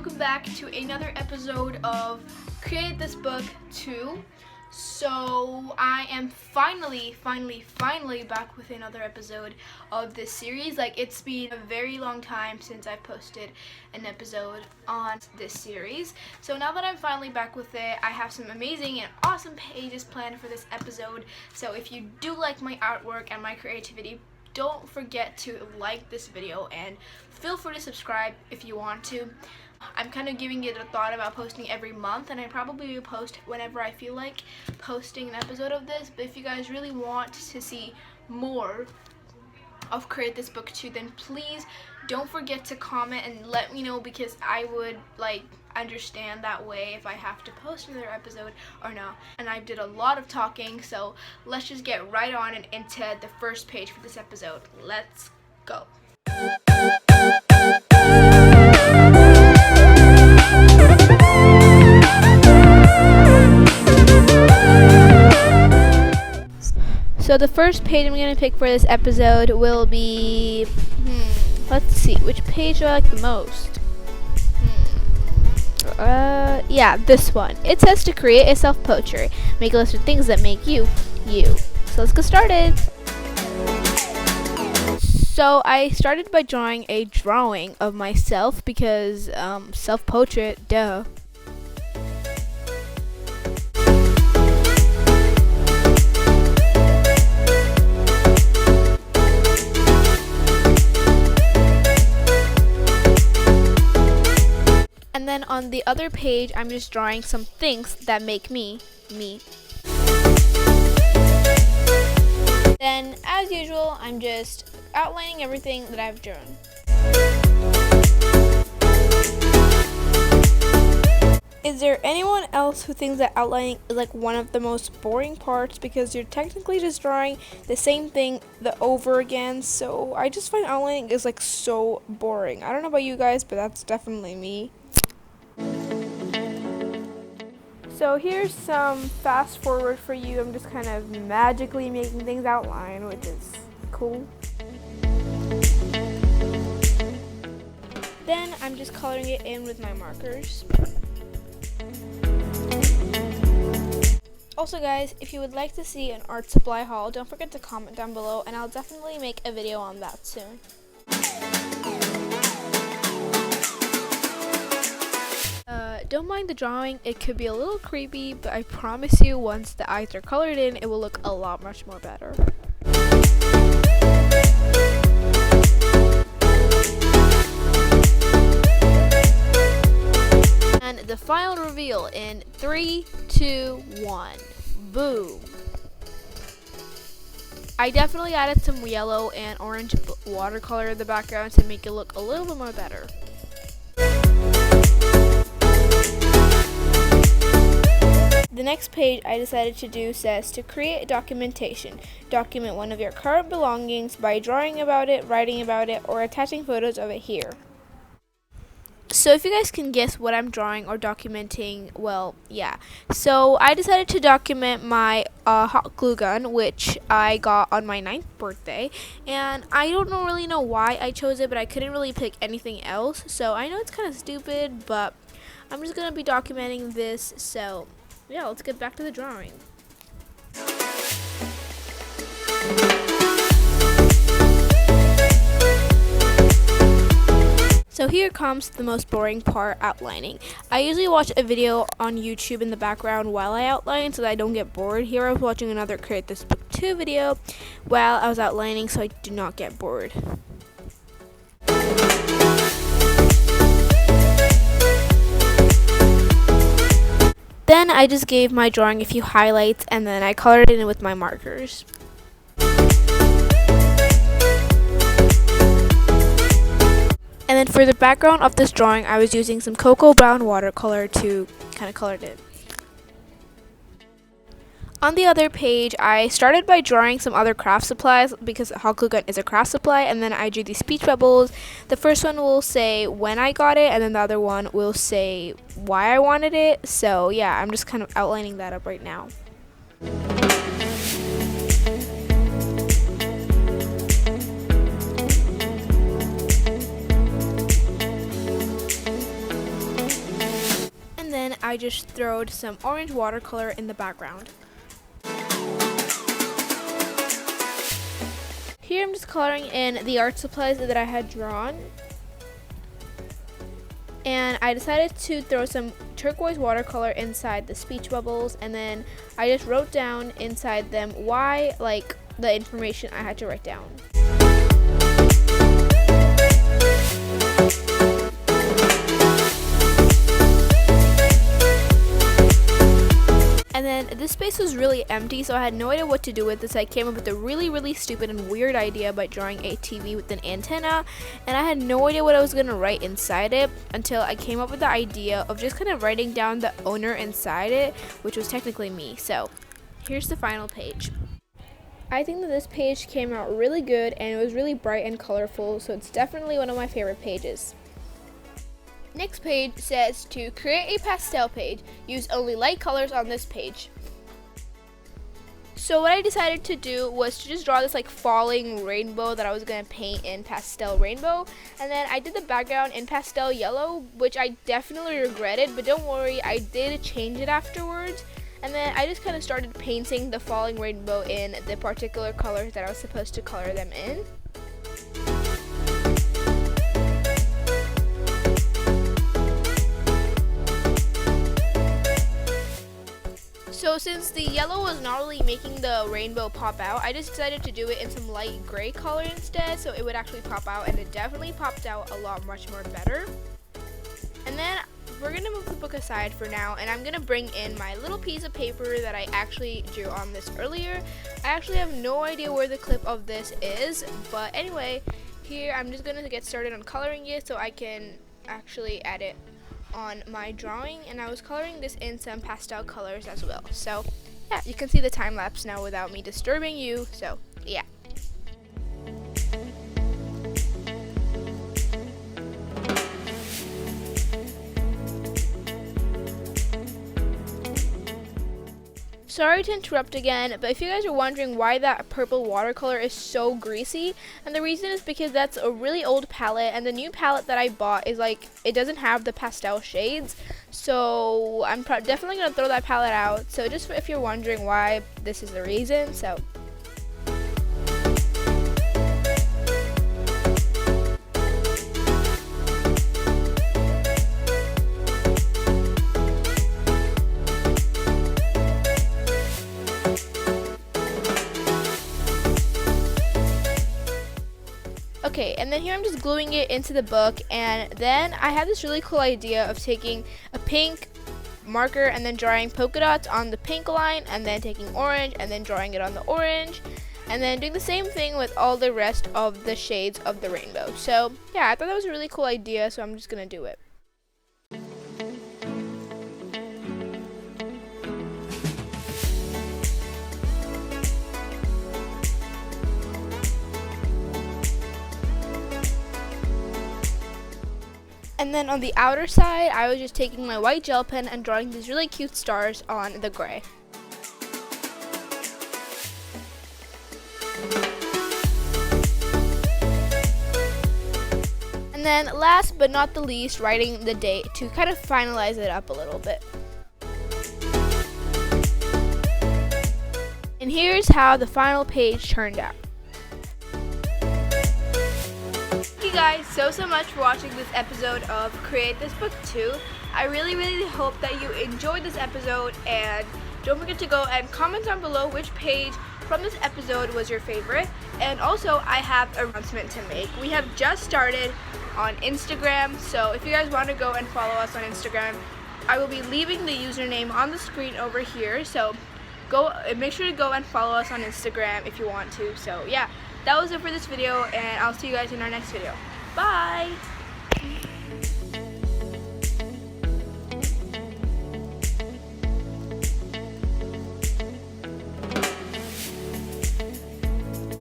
welcome back to another episode of Create This Book 2. So I am finally back with another episode of this series. It's been a very long time since I posted an episode on this series. So now that I'm finally back with it, I have some amazing and awesome pages planned for this episode. So if you do like my artwork and my creativity, don't forget to like this video and feel free to subscribe if you want to. I'm kind of giving it a thought about posting every month, and I probably will post whenever I feel like posting an episode of this. But if you guys really want to see more of Create This Book 2, then please don't forget to comment and let me know, because I would understand that way if I have to post another episode or not. And I did a lot of talking, so let's just get right on and into the first page for this episode. Let's go. So the first page I'm going to pick for this episode will be, let's see, which page do I like the most? Yeah, this one. It says to create a self-portrait. Make a list of things that make you, you. So let's get started. So I started by drawing a drawing of myself because self-portrait, duh. And then on the other page, I'm just drawing some things that make me, me. Then, as usual, I'm just outlining everything that I've drawn. Is there anyone else who thinks that outlining is one of the most boring parts, because you're technically just drawing the same thing over again? So I just find outlining is so boring. I don't know about you guys, but that's definitely me. So here's some fast forward for you. I'm just kind of magically making things outline, which is cool. Then I'm just coloring it in with my markers. Also guys, if you would like to see an art supply haul, don't forget to comment down below, and I'll definitely make a video on that soon. Don't mind the drawing, it could be a little creepy, but I promise you once the eyes are colored in, it will look a lot much more better. And the final reveal in 3, 2, 1. Boom. I definitely added some yellow and orange watercolor in the background to make it look a little bit more better. The next page I decided to do says to create documentation. Document one of your current belongings by drawing about it, writing about it, or attaching photos of it here. So if you guys can guess what I'm drawing or documenting, well, yeah. So I decided to document my hot glue gun, which I got on my 9th birthday. And I don't really know why I chose it, but I couldn't really pick anything else. So I know it's kind of stupid, but I'm just going to be documenting this, so yeah, let's get back to the drawing. So here comes the most boring part, outlining. I usually watch a video on YouTube in the background while I outline so that I don't get bored. Here I was watching another Create This Book 2 video while I was outlining so I do not get bored. Then I just gave my drawing a few highlights, and then I colored it in with my markers. And then for the background of this drawing, I was using some cocoa brown watercolor to kind of color it. On the other page, I started by drawing some other craft supplies because hot glue gun is a craft supply, and then I drew these speech bubbles. The first one will say when I got it, and then the other one will say why I wanted it. So yeah, I'm just kind of outlining that up right now. I just throwed some orange watercolor in the background. Here I'm just coloring in the art supplies that I had drawn. And I decided to throw some turquoise watercolor inside the speech bubbles, and then I just wrote down inside them why, like, the information I had to write down. And then this space was really empty, so I had no idea what to do with this. I came up with a really stupid and weird idea by drawing a TV with an antenna, and I had no idea what I was gonna write inside it until I came up with the idea of just kind of writing down the owner inside it, which was technically me. So here's the final page. I think that this page came out really good, and it was really bright and colorful, so it's definitely one of my favorite pages. Next page says to create a pastel page, use only light colors on this page. So what I decided to do was to just draw this like falling rainbow that I was going to paint in pastel rainbow, and then I did the background in pastel yellow, which I definitely regretted, but don't worry, I did change it afterwards. And then I just kind of started painting the falling rainbow in the particular colors that I was supposed to color them in. So since the yellow was not really making the rainbow pop out, I just decided to do it in some light gray color instead, so it would actually pop out, and it definitely popped out a lot much more better. And then we're gonna move the book aside for now, and I'm gonna bring in my little piece of paper that I actually drew on this earlier. I actually have no idea where the clip of this is, but anyway, here I'm just gonna get started on coloring it so I can actually add it on my drawing, and I was coloring this in some pastel colors as well. So yeah, you can see the time lapse now without me disturbing you, so yeah. Sorry to interrupt again, but if you guys are wondering why that purple watercolor is so greasy, and the reason is because that's a really old palette, and the new palette that I bought is like, it doesn't have the pastel shades, so I'm definitely going to throw that palette out. So just if you're wondering why, this is the reason. So okay, and then here I'm just gluing it into the book, and then I had this really cool idea of taking a pink marker and then drawing polka dots on the pink line, and then taking orange and then drawing it on the orange, and then doing the same thing with all the rest of the shades of the rainbow. So yeah, I thought that was a really cool idea, so I'm just gonna do it. And then on the outer side, I was just taking my white gel pen and drawing these really cute stars on the gray. And then last but not the least, writing the date to kind of finalize it up a little bit. And here's how the final page turned out. Thank you guys so much for watching this episode of Create This Book 2. I really hope that you enjoyed this episode, and don't forget to go and comment down below which page from this episode was your favorite. And also, I have an announcement to make. We have just started on Instagram, so if you guys want to go and follow us on Instagram, I will be leaving the username on the screen over here, so make sure to go and follow us on Instagram if you want to. So yeah, that was it for this video, and I'll see you guys in our next video. Bye!